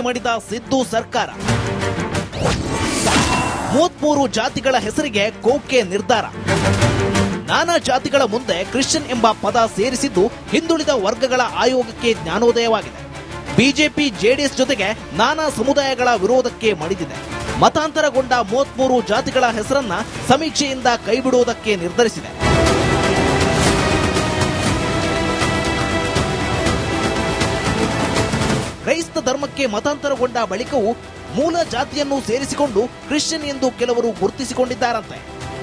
ವಿರೋಧಕ್ಕೆ ಮಣಿದ ಸಿದ್ದು ಸರ್ಕಾರ. 33 ಜಾತಿಗಳ ಹೆಸರಿಗೆ ಕೋಕೆ ನಿರ್ಧಾರ. ನಾನಾ ಜಾತಿಗಳ ಮುಂದೆ ಕ್ರಿಶ್ಚಿಯನ್ ಎಂಬ ಪದ ಸೇರಿಸಿದ್ದು ಹಿಂದುಳಿದ ವರ್ಗಗಳ ಆಯೋಗಕ್ಕೆ ಜ್ಞಾನೋದಯವಾಗಿದೆ. ಬಿಜೆಪಿ ಜೆಡಿಎಸ್ ಜೊತೆಗೆ ನಾನಾ ಸಮುದಾಯಗಳ ವಿರೋಧಕ್ಕೆ ಮಣಿದಿದೆ. ಮತಾಂತರಗೊಂಡ 33 ಜಾತಿಗಳ ಹೆಸರನ್ನ ಸಮೀಕ್ಷೆಯಿಂದ ಕೈಬಿಡುವುದಕ್ಕೆ ನಿರ್ಧರಿಸಿದೆ. ಕ್ರೈಸ್ತ ಧರ್ಮಕ್ಕೆ ಮತಾಂತರಗೊಂಡ ಬಳಿಕವೂ ಮೂಲ ಜಾತಿಯನ್ನು ಸೇರಿಸಿಕೊಂಡು ಕ್ರಿಶ್ಚಿಯನ್ ಎಂದು ಕೆಲವರು ಗುರುತಿಸಿಕೊಂಡಿದ್ದಾರಂತೆ.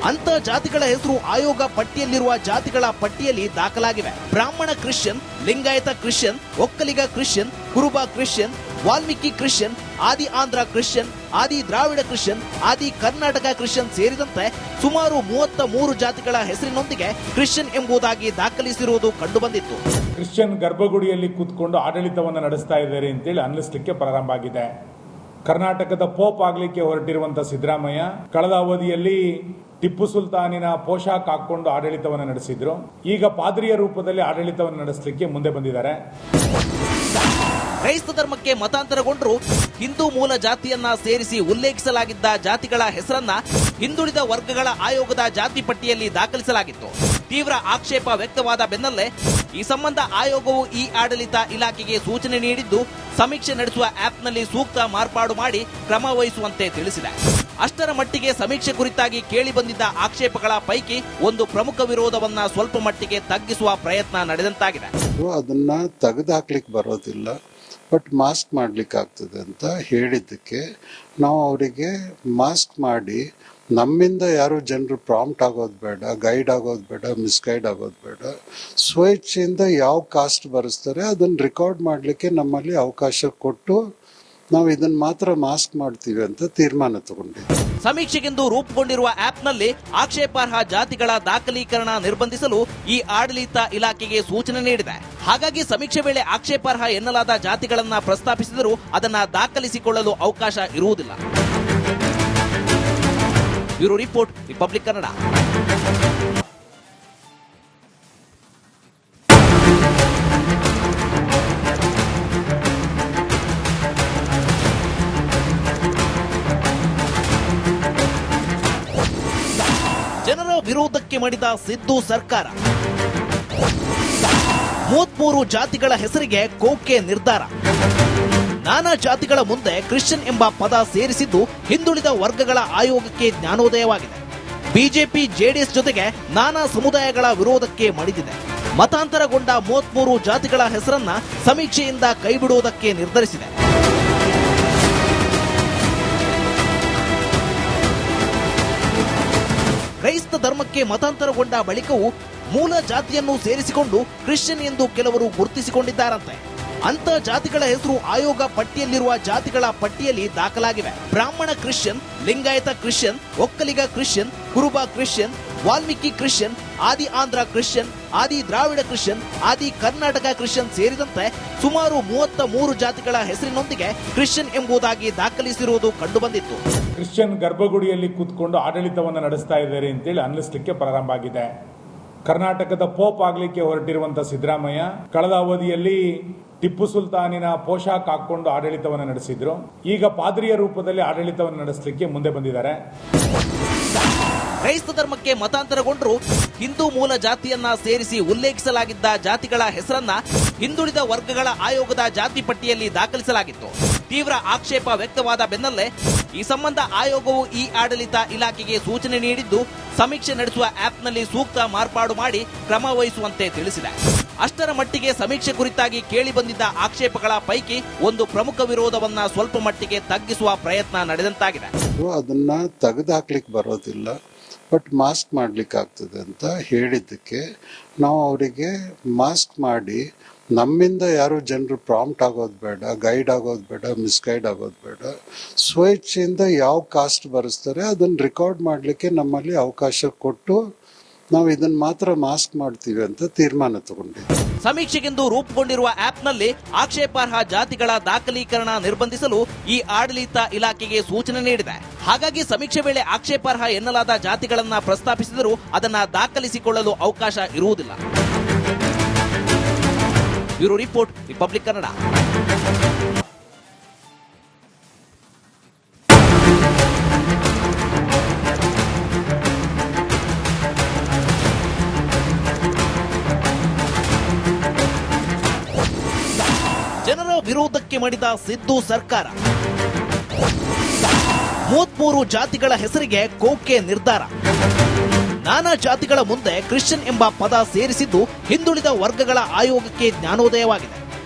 ಅಂತ ಜಾತಿಗಳ ಹೆಸರು ಆಯೋಗ ಪಟ್ಟಿಯಲ್ಲಿರುವ ಜಾತಿಗಳ ಪಟ್ಟಿಯಲ್ಲಿ ದಾಖಲಾಗಿವೆ. ಬ್ರಾಹ್ಮಣ Christian, Lingayat Christian, Vokkaliga Christian, ಕುರುಬ ಕ್ರಿಶ್ಚಿಯನ್, ವಾಲ್ಮೀಕಿ ಕ್ರಿಶ್ಚಿಯನ್, ಆದಿ ಆಂಧ್ರ ಕ್ರಿಶ್ಚಿಯನ್, ಆದಿ ದ್ರಾವಿಡ ಕ್ರಿಶ್ಚಿಯನ್, ಆದಿ ಕರ್ನಾಟಕ ಕ್ರಿಶ್ಚಿಯನ್ ಸೇರಿದಂತೆ ಸುಮಾರು 33 ಜಾತಿಗಳ ಹೆಸರಿನೊಂದಿಗೆ ಕ್ರಿಶ್ಚಿಯನ್ ಎಂಬುದಾಗಿ ದಾಖಲಿಸಿರುವುದು ಕಂಡುಬಂದಿತ್ತು. ಕ್ರಿಶ್ಚಿಯನ್ ಗರ್ಭಗುಡಿಯಲ್ಲಿ ಕೂತ್ಕೊಂಡು ಆಡಳಿತವನ್ನು ನಡೆಸ್ತಾ ಇದ್ದಾರೆ ಅಂತೇಳಿ ಅನ್ನಿಸ್ಲಿಕ್ಕೆ ಪ್ರಾರಂಭ ಆಗಿದೆ. ಕರ್ನಾಟಕದ ಪೋಪ್ ಆಗಲಿಕ್ಕೆ ಹೊರಟಿರುವಂತಹ ಸಿದ್ದರಾಮಯ್ಯ ಕಳೆದ ಅವಧಿಯಲ್ಲಿ ಟಿಪ್ಪು ಸುಲ್ತಾನಿನ ಪೋಷಾಕ್ ಹಾಕೊಂಡು ಆಡಳಿತವನ್ನು ನಡೆಸಿದ್ರು. ಈಗ ಪಾದ್ರಿಯ ರೂಪದಲ್ಲಿ ಆಡಳಿತವನ್ನು ನಡೆಸಲಿಕ್ಕೆ ಮುಂದೆ ಬಂದಿದ್ದಾರೆ. ಕ್ರೈಸ್ತ ಧರ್ಮಕ್ಕೆ ಮತಾಂತರಗೊಂಡರೂ ಹಿಂದೂ ಮೂಲ ಜಾತಿಯನ್ನ ಸೇರಿಸಿ ಉಲ್ಲೇಖಿಸಲಾಗಿದ್ದ ಜಾತಿಗಳ ಹೆಸರನ್ನ ಹಿಂದುಳಿದ ವರ್ಗಗಳ ಆಯೋಗದ ಜಾತಿ ಪಟ್ಟಿಯಲ್ಲಿ ದಾಖಲಿಸಲಾಗಿತ್ತು. ತೀವ್ರ ಆಕ್ಷೇಪ ವ್ಯಕ್ತವಾದ ಬೆನ್ನಲ್ಲೇ ಈ ಸಂಬಂಧ ಆಯೋಗವು ಈ ಆಡಳಿತ ಇಲಾಖೆಗೆ ಸೂಚನೆ ನೀಡಿದ್ದು ಸಮೀಕ್ಷೆ ನಡೆಸುವ ಆಪ್ನಲ್ಲಿ ಸೂಕ್ತ ಮಾರ್ಪಾಡು ಮಾಡಿ ಕ್ರಮ ವಹಿಸುವಂತೆ ತಿಳಿಸಿದೆ. ಅಷ್ಟರ ಮಟ್ಟಿಗೆ ಸಮೀಕ್ಷೆ ಕುರಿತಾಗಿ ಕೇಳಿ ಬಂದಿದ್ದ ಆಕ್ಷೇಪಗಳ ಪೈಕಿ ಒಂದು ಪ್ರಮುಖ ವಿರೋಧವನ್ನ ಸ್ವಲ್ಪ ಮಟ್ಟಿಗೆ ತಗ್ಗಿಸುವ ಪ್ರಯತ್ನ ನಡೆದಂತಾಗಿದೆ. ಅದನ್ನ ತೆಗೆದು ಹಾಕ್ಲಿಕ್ಕೆ ಬರೋದಿಲ್ಲ, ಬಟ್ ಮಾಸ್ಕ್ ಮಾಡ್ಲಿಕ್ಕೆ ಆಗ್ತದೆ ಅಂತ ಹೇಳಿದ್ದಕ್ಕೆ ನಾವು ಅವರಿಗೆ ಮಾಸ್ಕ್ ಮಾಡಿ ನಮ್ಮಿಂದ ಯಾರು ಜನರು ಪ್ರಾಂಪ್ಟ್ ಆಗೋದು ಬೇಡ, ಗೈಡ್ ಆಗೋದು ಬೇಡ, ಮಿಸ್ಗೈಡ್ ಆಗೋದು ಬೇಡ, ಸ್ವೇಚ್ಛೆಯಿಂದ ಯಾವ ಕಾಸ್ಟ್ ಬರೆಸ್ತಾರೆ ಅದನ್ನ ರೆಕಾರ್ಡ್ ಮಾಡಲಿಕ್ಕೆ ನಮ್ಮಲ್ಲಿ ಅವಕಾಶ ಕೊಟ್ಟು ನಾವು ಇದನ್ನ ಮಾತ್ರ ಮಾಸ್ಕ್ ಮಾಡ್ತೀವಿ ಅಂತ ತೀರ್ಮಾನ ತಗೊಂಡಿದ್ದೀವಿ. ಸಮೀಕ್ಷೆಗೆಂದು ರೂಪುಗೊಂಡಿರುವ ಆಪ್ನಲ್ಲಿ ಆಕ್ಷೇಪಾರ್ಹ ಜಾತಿಗಳ ದಾಖಲೀಕರಣ ನಿರ್ಬಂಧಿಸಲು ಈ ಆಡಳಿತ ಇಲಾಖೆಗೆ ಸೂಚನೆ ನೀಡಿದೆ. ಹಾಗಾಗಿ ಸಮೀಕ್ಷೆ ವೇಳೆ ಆಕ್ಷೇಪಾರ್ಹ ಎನ್ನಲಾದ ಜಾತಿಗಳನ್ನ ಪ್ರಸ್ತಾಪಿಸಿದರೂ ಅದನ್ನ ದಾಖಲಿಸಿಕೊಳ್ಳಲು ಅವಕಾಶ ಇರುವುದಿಲ್ಲ. Bureau report, Republic Kannada. ಜನರ ವಿರೋಧಕ್ಕೆ ಮಣಿದ ಸಿದ್ದು ಸರ್ಕಾರ. 33 ಜಾತಿಗಳ ಹೆಸರಿಗೆ ಕೋಕೆ ನಿರ್ಧಾರ. ನಾನಾ ಜಾತಿಗಳ ಮುಂದೆ ಕ್ರಿಶ್ಚಿಯನ್ ಎಂಬ ಪದ ಸೇರಿಸಿದ್ದು ಹಿಂದುಳಿದ ವರ್ಗಗಳ ಆಯೋಗಕ್ಕೆ ಜ್ಞಾನೋದಯವಾಗಿದೆ. ಬಿಜೆಪಿ ಜೆಡಿಎಸ್ ಜೊತೆಗೆ ನಾನಾ ಸಮುದಾಯಗಳ ವಿರೋಧಕ್ಕೆ ಮಣಿದಿದೆ. ಮತಾಂತರಗೊಂಡ 33 ಜಾತಿಗಳ ಹೆಸರನ್ನ ಸಮೀಕ್ಷೆಯಿಂದ ಕೈಬಿಡುವುದಕ್ಕೆ ನಿರ್ಧರಿಸಿದೆ. ಕ್ರೈಸ್ತ ಧರ್ಮಕ್ಕೆ ಮತಾಂತರಗೊಂಡ ಬಳಿಕವೂ ಮೂಲ ಜಾತಿಯನ್ನು ಸೇರಿಸಿಕೊಂಡು ಕ್ರಿಶ್ಚಿಯನ್ ಎಂದು ಕೆಲವರು ಗುರುತಿಸಿಕೊಂಡಿದ್ದಾರಂತೆ. ಅಂತ ಜಾತಿಗಳ ಹೆಸರು ಆಯೋಗ ಪಟ್ಟಿಯಲ್ಲಿರುವ ಜಾತಿಗಳ ಪಟ್ಟಿಯಲ್ಲಿ ದಾಖಲಾಗಿವೆ. ಬ್ರಾಹ್ಮಣ Christian, Lingayat Christian, Vokkaliga Christian, ಕುರುಬ ಕ್ರಿಶ್ಚಿಯನ್, ವಾಲ್ಮೀಕಿ ಕ್ರಿಶ್ಚಿಯನ್, ಆದಿ ಆಂಧ್ರ ಕ್ರಿಶ್ಚಿಯನ್, ಆದಿ ದ್ರಾವಿಡ ಕ್ರಿಶ್ಚಿಯನ್, ಆದಿ ಕರ್ನಾಟಕ ಕ್ರಿಶ್ಚಿಯನ್ ಸೇರಿದಂತೆ ಸುಮಾರು 33 ಜಾತಿಗಳ ಹೆಸರಿನೊಂದಿಗೆ ಕ್ರಿಶ್ಚಿಯನ್ ಎಂಬುದಾಗಿ ದಾಖಲಿಸಿರುವುದು ಕಂಡುಬಂದಿತ್ತು. ಕ್ರಿಶ್ಚಿಯನ್ ಗರ್ಭಗುಡಿಯಲ್ಲಿ ಕೂತ್ಕೊಂಡು ಆಡಳಿತವನ್ನು ನಡೆಸ್ತಾ ಇದ್ದಾರೆ ಅಂತೇಳಿ ಅನ್ನಿಸ್ಲಿಕ್ಕೆ ಪ್ರಾರಂಭ ಆಗಿದೆ. ಕರ್ನಾಟಕದ ಪೋಪ್ ಆಗಲಿಕ್ಕೆ ಹೊರಟಿರುವಂತಹ ಸಿದ್ದರಾಮಯ್ಯ ಕಳೆದ ಅವಧಿಯಲ್ಲಿ ಟಿಪ್ಪು ಸುಲ್ತಾನಿನ ಪೋಷಾಕ್ ಹಾಕೊಂಡು ಆಡಳಿತವನ್ನು ನಡೆಸಿದ್ರು. ಈಗ ಪಾದ್ರಿಯ ರೂಪದಲ್ಲಿ ಆಡಳಿತವನ್ನು ನಡೆಸಲಿಕ್ಕೆ ಮುಂದೆ ಬಂದಿದ್ದಾರೆ. ಕ್ರೈಸ್ತ ಧರ್ಮಕ್ಕೆ ಮತಾಂತರಗೊಂಡರೂ ಹಿಂದೂ ಮೂಲ ಜಾತಿಯನ್ನ ಸೇರಿಸಿ ಉಲ್ಲೇಖಿಸಲಾಗಿದ್ದ ಜಾತಿಗಳ ಹೆಸರನ್ನ ಹಿಂದುಳಿದ ವರ್ಗಗಳ ಆಯೋಗದ ಜಾತಿ ಪಟ್ಟಿಯಲ್ಲಿ ದಾಖಲಿಸಲಾಗಿತ್ತು. ತೀವ್ರ ಆಕ್ಷೇಪ ವ್ಯಕ್ತವಾದ ಬೆನ್ನಲ್ಲೇ ಈ ಸಂಬಂಧ ಆಯೋಗವು ಈ ಆಡಳಿತ ಇಲಾಖೆಗೆ ಸೂಚನೆ ನೀಡಿದ್ದು ಸಮೀಕ್ಷೆ ನಡೆಸುವ ಆಪ್ನಲ್ಲಿ ಸೂಕ್ತ ಮಾರ್ಪಾಡು ಮಾಡಿ ಕ್ರಮ ವಹಿಸುವಂತೆ ತಿಳಿಸಿದೆ. ಅಷ್ಟರ ಮಟ್ಟಿಗೆ ಸಮೀಕ್ಷೆ ಕುರಿತಾಗಿ ಕೇಳಿ ಬಂದಿದ್ದ ಆಕ್ಷೇಪಗಳ ಪೈಕಿ ಒಂದು ಪ್ರಮುಖ ವಿರೋಧವನ್ನ ಸ್ವಲ್ಪ ಮಟ್ಟಿಗೆ ತಗ್ಗಿಸುವ ಪ್ರಯತ್ನ ನಡೆದಂತಾಗಿದೆ. ಅದನ್ನ ತೆಗೆದು ಹಾಕ್ಲಿಕ್ಕೆ ಬರೋದಿಲ್ಲ, ಬಟ್ ಮಾಸ್ಕ್ ಮಾಡ್ಲಿಕ್ಕೆ ಆಗ್ತದೆ ಅಂತ ಹೇಳಿದ್ದಕ್ಕೆ ನಾವು ಅವರಿಗೆ ಮಾಸ್ಕ್ ಮಾಡಿ ನಮ್ಮಿಂದ ಯಾರು ಜನರು ಪ್ರಾಂಪ್ಟ್ ಆಗೋದು ಬೇಡ, ಗೈಡ್ ಆಗೋದು ಬೇಡ, ಮಿಸ್ಗೈಡ್ ಆಗೋದು ಬೇಡ, ಸ್ವೇಚ್ಛೆಯಿಂದ ಯಾವ ಕಾಸ್ಟ್ ಬರೆಸ್ತಾರೆ ಅದನ್ನ ರೆಕಾರ್ಡ್ ಮಾಡಲಿಕ್ಕೆ ನಮ್ಮಲ್ಲಿ ಅವಕಾಶ ಕೊಟ್ಟು ನಾವು ಇದನ್ನ ಮಾತ್ರ ಮಾಸ್ಕ್ ಮಾಡ್ತೀವಿ ಅಂತ ತೀರ್ಮಾನ ತಗೊಂಡಿದ್ದೀವಿ. ಸಮೀಕ್ಷೆಗೆಂದು ರೂಪುಗೊಂಡಿರುವ ಆಪ್ನಲ್ಲಿ ಆಕ್ಷೇಪಾರ್ಹ ಜಾತಿಗಳ ದಾಖಲೀಕರಣ ನಿರ್ಬಂಧಿಸಲು ಈ ಆಡಳಿತ ಇಲಾಖೆಗೆ ಸೂಚನೆ ನೀಡಿದೆ. ಹಾಗಾಗಿ ಸಮೀಕ್ಷೆ ವೇಳೆ ಆಕ್ಷೇಪಾರ್ಹ ಎನ್ನಲಾದ ಜಾತಿಗಳನ್ನ ಪ್ರಸ್ತಾಪಿಸಿದರೂ ಅದನ್ನ ದಾಖಲಿಸಿಕೊಳ್ಳಲು ಅವಕಾಶ ಇರುವುದಿಲ್ಲ. Bureau report, Republic Kannada. ವಿರೋಧಕ್ಕೆ ಮಡಿದ ಸಿದ್ದು ಸರ್ಕಾರ. 33 ಜಾತಿಗಳ ಹೆಸರಿಗೆ ಕೋಕೆ ನಿರ್ಧಾರ. ನಾನಾ ಜಾತಿಗಳ ಮುಂದೆ ಕ್ರಿಶ್ಚಿಯನ್ ಎಂಬ ಪದ ಸೇರಿಸಿದ್ದು ಹಿಂದುಳಿದ ವರ್ಗಗಳ ಆಯೋಗಕ್ಕೆ ಜ್ಞಾನೋದಯವಾಗಿದೆ.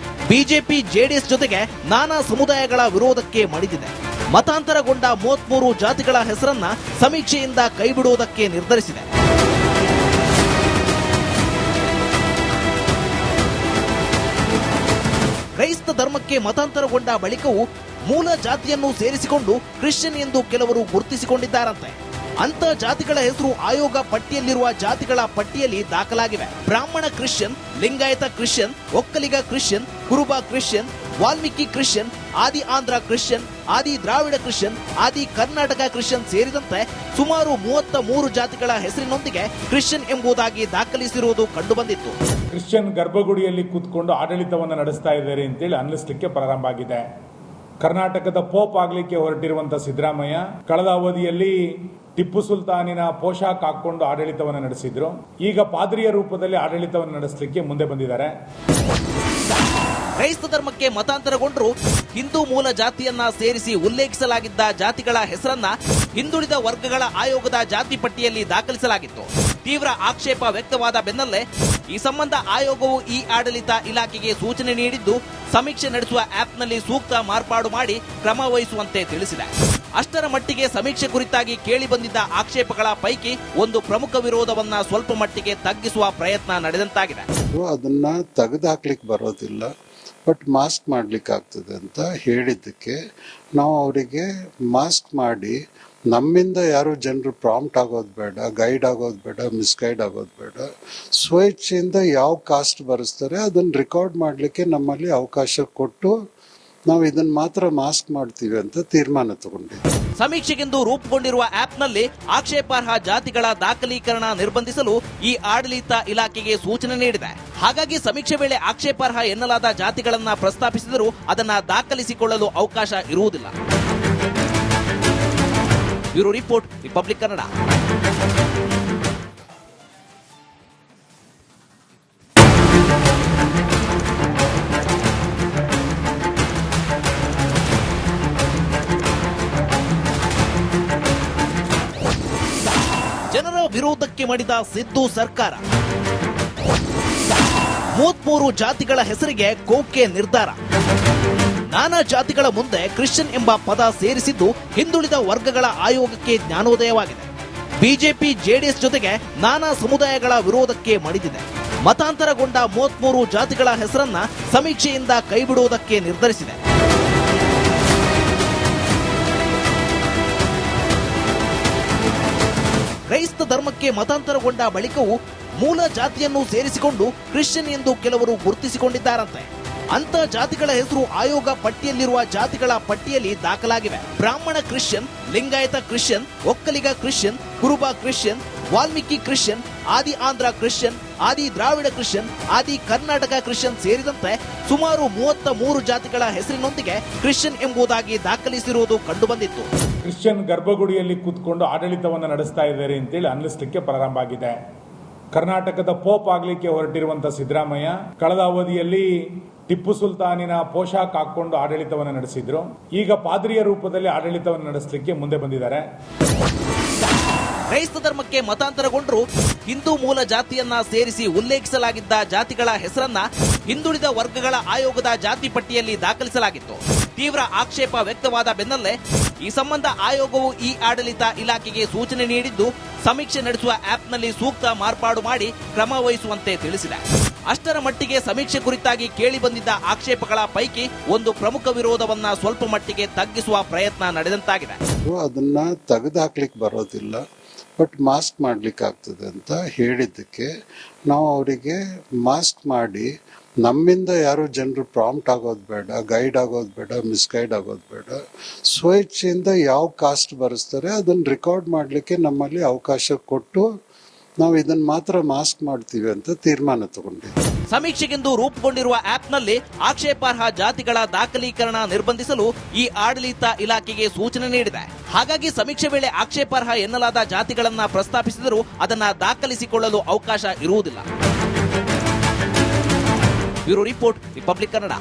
ಬಿಜೆಪಿ ಜೆಡಿಎಸ್ ಜೊತೆಗೆ ನಾನಾ ಸಮುದಾಯಗಳ ವಿರೋಧಕ್ಕೆ ಮಣಿದಿದೆ. ಮತಾಂತರಗೊಂಡ 33 ಜಾತಿಗಳ ಹೆಸರನ್ನ ಸಮೀಕ್ಷೆಯಿಂದ ಕೈಬಿಡುವುದಕ್ಕೆ ನಿರ್ಧರಿಸಿದೆ. ಕ್ರೈಸ್ತ ಧರ್ಮಕ್ಕೆ ಮತಾಂತರಗೊಂಡ ಬಳಿಕವೂ ಮೂಲ ಜಾತಿಯನ್ನು ಸೇರಿಸಿಕೊಂಡು ಕ್ರಿಶ್ಚಿಯನ್ ಎಂದು ಕೆಲವರು ಗುರುತಿಸಿಕೊಂಡಿದ್ದಾರಂತೆ. ಅಂತ ಜಾತಿಗಳ ಹೆಸರು ಆಯೋಗ ಪಟ್ಟಿಯಲ್ಲಿರುವ ಜಾತಿಗಳ ಪಟ್ಟಿಯಲ್ಲಿ ದಾಖಲಾಗಿವೆ. ಬ್ರಾಹ್ಮಣ Christian, Lingayat Christian, Vokkaliga Christian, ಕುರುಬ ಕ್ರಿಶ್ಚಿಯನ್, ವಾಲ್ಮೀಕಿ ಕ್ರಿಶ್ಚಿಯನ್, ಆದಿ ಆಂಧ್ರ ಕ್ರಿಶ್ಚಿಯನ್, ಆದಿ ದ್ರಾವಿಡ ಕ್ರಿಶ್ಚಿಯನ್, ಆದಿ ಕರ್ನಾಟಕ ಕ್ರಿಶ್ಚಿಯನ್ ಸೇರಿದಂತೆ ಸುಮಾರು 33 ಜಾತಿಗಳ ಹೆಸರಿನೊಂದಿಗೆ ಕ್ರಿಶ್ಚಿಯನ್ ಎಂಬುದಾಗಿ ದಾಖಲಿಸಿರುವುದು ಕಂಡುಬಂದಿತ್ತು. ಕ್ರಿಶ್ಚಿಯನ್ ಗರ್ಭಗುಡಿಯಲ್ಲಿ ಕೂತ್ಕೊಂಡು ಆಡಳಿತವನ್ನು ನಡೆಸ್ತಾ ಇದ್ದಾರೆ ಅಂತೇಳಿ ಅನ್ನಿಸ್ಲಿಕ್ಕೆ ಪ್ರಾರಂಭ ಆಗಿದೆ. ಕರ್ನಾಟಕದ ಪೋಪ್ ಆಗ್ಲಿಕ್ಕೆ ಹೊರಟಿರುವಂತಹ ಸಿದ್ದರಾಮಯ್ಯ ಕಳೆದ ಅವಧಿಯಲ್ಲಿ ಟಿಪ್ಪು ಸುಲ್ತಾನಿನ ಪೋಷಾಕ್ ಹಾಕೊಂಡು ಆಡಳಿತವನ್ನು ನಡೆಸಿದ್ರು. ಈಗ ಪಾದ್ರಿಯ ರೂಪದಲ್ಲಿ ಆಡಳಿತವನ್ನು ನಡೆಸಲಿಕ್ಕೆ ಮುಂದೆ ಬಂದಿದ್ದಾರೆ. ಕ್ರೈಸ್ತ ಧರ್ಮಕ್ಕೆ ಮತಾಂತರಗೊಂಡರೂ ಹಿಂದೂ ಮೂಲ ಜಾತಿಯನ್ನ ಸೇರಿಸಿ ಉಲ್ಲೇಖಿಸಲಾಗಿದ್ದ ಜಾತಿಗಳ ಹೆಸರನ್ನ ಹಿಂದುಳಿದ ವರ್ಗಗಳ ಆಯೋಗದ ಜಾತಿ ಪಟ್ಟಿಯಲ್ಲಿ ದಾಖಲಿಸಲಾಗಿತ್ತು. ತೀವ್ರ ಆಕ್ಷೇಪ ವ್ಯಕ್ತವಾದ ಬೆನ್ನಲ್ಲೇ ಈ ಸಂಬಂಧ ಆಯೋಗವು ಈ ಆಡಳಿತ ಇಲಾಖೆಗೆ ಸೂಚನೆ ನೀಡಿದ್ದು ಸಮೀಕ್ಷೆ ನಡೆಸುವ ಆಪ್ನಲ್ಲಿ ಸೂಕ್ತ ಮಾರ್ಪಾಡು ಮಾಡಿ ಕ್ರಮ ವಹಿಸುವಂತೆ ತಿಳಿಸಿದೆ. ಅಷ್ಟರ ಮಟ್ಟಿಗೆ ಸಮೀಕ್ಷೆ ಕುರಿತಾಗಿ ಕೇಳಿ ಬಂದಿದ್ದ ಆಕ್ಷೇಪಗಳ ಪೈಕಿ ಒಂದು ಪ್ರಮುಖ ವಿರೋಧವನ್ನ ಸ್ವಲ್ಪ ಮಟ್ಟಿಗೆ ತಗ್ಗಿಸುವ ಪ್ರಯತ್ನ ನಡೆದಂತಾಗಿದೆ. ಅದನ್ನ ತೆಗೆದುಹಾಕ್ಲಿಕ್ಕೆ ಬರೋದಿಲ್ಲ, ಬಟ್ ಮಾಸ್ಕ್ ಮಾಡ್ಲಿಕ್ಕೆ ಆಗ್ತದೆ ಅಂತ ಹೇಳಿದ್ದಕ್ಕೆ ನಾವು ಅವರಿಗೆ ಮಾಸ್ಕ್ ಮಾಡಿ ನಮ್ಮಿಂದ ಯಾರು ಜನರು ಪ್ರಾಂಪ್ಟ್ ಆಗೋದು ಬೇಡ, ಗೈಡ್ ಆಗೋದು ಬೇಡ, ಮಿಸ್ಗೈಡ್ ಆಗೋದು ಬೇಡ, ಸ್ವೇಚ್ಛೆಯಿಂದ ಯಾವ ಕಾಸ್ಟ್ ಬರೆಸ್ತಾರೆ ಅದನ್ನ ರೆಕಾರ್ಡ್ ಮಾಡಲಿಕ್ಕೆ ನಮ್ಮಲ್ಲಿ ಅವಕಾಶ ಕೊಟ್ಟು ನಾವು ಇದನ್ನ ಮಾತ್ರ ಮಾಸ್ಕ್ ಮಾಡ್ತೀವಿ ಅಂತ ತೀರ್ಮಾನ ತಗೊಂಡಿದ್ದೀವಿ. ಸಮೀಕ್ಷೆಗೆಂದು ರೂಪುಗೊಂಡಿರುವ ಆಪ್ನಲ್ಲಿ ಆಕ್ಷೇಪಾರ್ಹ ಜಾತಿಗಳ ದಾಖಲೀಕರಣ ನಿರ್ಬಂಧಿಸಲು ಈ ಆಡಳಿತ ಇಲಾಖೆಗೆ ಸೂಚನೆ ನೀಡಿದೆ. ಹಾಗಾಗಿ ಸಮೀಕ್ಷೆ ವೇಳೆ ಆಕ್ಷೇಪಾರ್ಹ ಎನ್ನಲಾದ ಜಾತಿಗಳನ್ನ ಪ್ರಸ್ತಾಪಿಸಿದರೂ ಅದನ್ನ ದಾಖಲಿಸಿಕೊಳ್ಳಲು ಅವಕಾಶ ಇರುವುದಿಲ್ಲ. Bureau report, Republic Kannada. ಜನರ ವಿರೋಧಕ್ಕೆ ಮಡಿದ ಸಿದ್ದು ಸರ್ಕಾರ. 33 ಜಾತಿಗಳ ಹೆಸರಿಗೆ ಕೋಕೆ ನಿರ್ಧಾರ. ನಾನಾ ಜಾತಿಗಳ ಮುಂದೆ ಕ್ರಿಶ್ಚಿಯನ್ ಎಂಬ ಪದ ಸೇರಿಸಿದ್ದು ಹಿಂದುಳಿದ ವರ್ಗಗಳ ಆಯೋಗಕ್ಕೆ ಜ್ಞಾನೋದಯವಾಗಿದೆ. ಬಿಜೆಪಿ ಜೆಡಿಎಸ್ ಜೊತೆಗೆ ನಾನಾ ಸಮುದಾಯಗಳ ವಿರೋಧಕ್ಕೆ ಮಣಿದಿದೆ. ಮತಾಂತರಗೊಂಡ 33 ಜಾತಿಗಳ ಹೆಸರನ್ನ ಸಮೀಕ್ಷೆಯಿಂದ ಕೈಬಿಡುವುದಕ್ಕೆ ನಿರ್ಧರಿಸಿದೆ. ಕ್ರೈಸ್ತ ಧರ್ಮಕ್ಕೆ ಮತಾಂತರಗೊಂಡ ಬಳಿಕವೂ ಮೂಲ ಜಾತಿಯನ್ನು ಸೇರಿಸಿಕೊಂಡು ಕ್ರಿಶ್ಚಿಯನ್ ಎಂದು ಕೆಲವರು ಗುರುತಿಸಿಕೊಂಡಿದ್ದಾರಂತೆ. ಅಂತ ಜಾತಿಗಳ ಹೆಸರು ಆಯೋಗ ಪಟ್ಟಿಯಲ್ಲಿರುವ ಜಾತಿಗಳ ಪಟ್ಟಿಯಲ್ಲಿ ದಾಖಲಾಗಿವೆ. ಬ್ರಾಹ್ಮಣ Christian, Lingayat Christian, Vokkaliga Christian, ಕುರುಬ ಕ್ರಿಶ್ಚಿಯನ್, ವಾಲ್ಮೀಕಿ ಕ್ರಿಶ್ಚಿಯನ್, ಆದಿ ಆಂಧ್ರ ಕ್ರಿಶ್ಚಿಯನ್, ಆದಿ ದ್ರಾವಿಡ ಕ್ರಿಶ್ಚಿಯನ್, ಆದಿ ಕರ್ನಾಟಕ ಕ್ರಿಶ್ಚಿಯನ್ ಸೇರಿದಂತೆ ಸುಮಾರು 33 ಜಾತಿಗಳ ಹೆಸರಿನೊಂದಿಗೆ ಕ್ರಿಶ್ಚಿಯನ್ ಎಂಬುದಾಗಿ ದಾಖಲಿಸಿರುವುದು ಕಂಡುಬಂದಿತ್ತು. ಕ್ರಿಶ್ಚಿಯನ್ ಗರ್ಭಗುಡಿಯಲ್ಲಿ ಕೂತ್ಕೊಂಡು ಆಡಳಿತವನ್ನು ನಡೆಸ್ತಾ ಇದ್ದಾರೆ ಅಂತೇಳಿ ಅನ್ನಿಸ್ಲಿಕ್ಕೆ ಪ್ರಾರಂಭ ಆಗಿದೆ. ಕರ್ನಾಟಕದ ಪೋಪ್ ಆಗ್ಲಿಕ್ಕೆ ಹೊರಟಿರುವಂತಹ ಸಿದ್ದರಾಮಯ್ಯ ಕಳೆದ ಅವಧಿಯಲ್ಲಿ ಟಿಪ್ಪು ಸುಲ್ತಾನಿನ ಪೋಷಾಕ್ ಹಾಕೊಂಡು ಆಡಳಿತವನ್ನು ನಡೆಸಿದ್ರು. ಈಗ ಪಾದ್ರಿಯ ರೂಪದಲ್ಲಿ ಆಡಳಿತವನ್ನು ನಡೆಸಲಿಕ್ಕೆ ಮುಂದೆ ಬಂದಿದ್ದಾರೆ. ಕ್ರೈಸ್ತ ಧರ್ಮಕ್ಕೆ ಮತಾಂತರಗೊಂಡರೂ ಹಿಂದೂ ಮೂಲ ಜಾತಿಯನ್ನ ಸೇರಿಸಿ ಉಲ್ಲೇಖಿಸಲಾಗಿದ್ದ ಜಾತಿಗಳ ಹೆಸರನ್ನ ಹಿಂದುಳಿದ ವರ್ಗಗಳ ಆಯೋಗದ ಜಾತಿ ಪಟ್ಟಿಯಲ್ಲಿ ದಾಖಲಿಸಲಾಗಿತ್ತು. ತೀವ್ರ ಆಕ್ಷೇಪ ವ್ಯಕ್ತವಾದ ಬೆನ್ನಲ್ಲೇ ಈ ಸಂಬಂಧ ಆಯೋಗವು ಈ ಆಡಳಿತ ಇಲಾಖೆಗೆ ಸೂಚನೆ ನೀಡಿದ್ದು ಸಮೀಕ್ಷೆ ನಡೆಸುವ ಆಪ್ನಲ್ಲಿ ಸೂಕ್ತ ಮಾರ್ಪಾಡು ಮಾಡಿ ಕ್ರಮ ವಹಿಸುವಂತೆ ತಿಳಿಸಿದೆ. ಅಷ್ಟರ ಮಟ್ಟಿಗೆ ಸಮೀಕ್ಷೆ ಕುರಿತಾಗಿ ಕೇಳಿ ಬಂದಿದ್ದ ಆಕ್ಷೇಪಗಳ ಪೈಕಿ ಒಂದು ಪ್ರಮುಖ ವಿರೋಧವನ್ನ ಸ್ವಲ್ಪ ಮಟ್ಟಿಗೆ ತಗ್ಗಿಸುವ ಪ್ರಯತ್ನ ನಡೆದಂತಾಗಿದೆ. ಅದನ್ನ ತೆಗೆದುಹಾಕ್ಲಿಕ್ಕೆ ಬರೋದಿಲ್ಲ, ಬಟ್ ಮಾಸ್ಕ್ ಮಾಡ್ಲಿಕ್ಕೆ ಆಗ್ತದೆ ಅಂತ ಹೇಳಿದ್ದಕ್ಕೆ ನಾವು ಅವರಿಗೆ ಮಾಸ್ಕ್ ಮಾಡಿ ನಮ್ಮಿಂದ ಯಾರು ಜನರು ಪ್ರಾಂಪ್ಟ್ ಆಗೋದು ಬೇಡ, ಗೈಡ್ ಆಗೋದು ಬೇಡ, ಮಿಸ್ಗೈಡ್ ಆಗೋದು ಬೇಡ, ಸ್ವೇಚ್ಛೆಯಿಂದ ಯಾವ ಕಾಸ್ಟ್ ಬರೆಸ್ತಾರೆ ಅದನ್ನ ರೆಕಾರ್ಡ್ ಮಾಡಲಿಕ್ಕೆ ನಮ್ಮಲ್ಲಿ ಅವಕಾಶ ಕೊಟ್ಟು ನಾವು ಇದನ್ನ ಮಾತ್ರ ಮಾಸ್ಕ್ ಮಾಡ್ತೀವಿ ಅಂತ ತೀರ್ಮಾನ ತಗೊಂಡಿದ್ದೀವಿ. ಸಮೀಕ್ಷೆಗೆಂದು ರೂಪುಗೊಂಡಿರುವ ಆಪ್ನಲ್ಲಿ ಆಕ್ಷೇಪಾರ್ಹ ಜಾತಿಗಳ ದಾಖಲೀಕರಣ ನಿರ್ಬಂಧಿಸಲು ಈ ಆಡಳಿತ ಇಲಾಖೆಗೆ ಸೂಚನೆ ನೀಡಿದೆ. ಹಾಗಾಗಿ ಸಮೀಕ್ಷೆ ವೇಳೆ ಆಕ್ಷೇಪಾರ್ಹ ಎನ್ನಲಾದ ಜಾತಿಗಳನ್ನ ಪ್ರಸ್ತಾಪಿಸಿದರೂ ಅದನ್ನ ದಾಖಲಿಸಿಕೊಳ್ಳಲು ಅವಕಾಶ ಇರುವುದಿಲ್ಲ. Bureau report, Republic Kannada.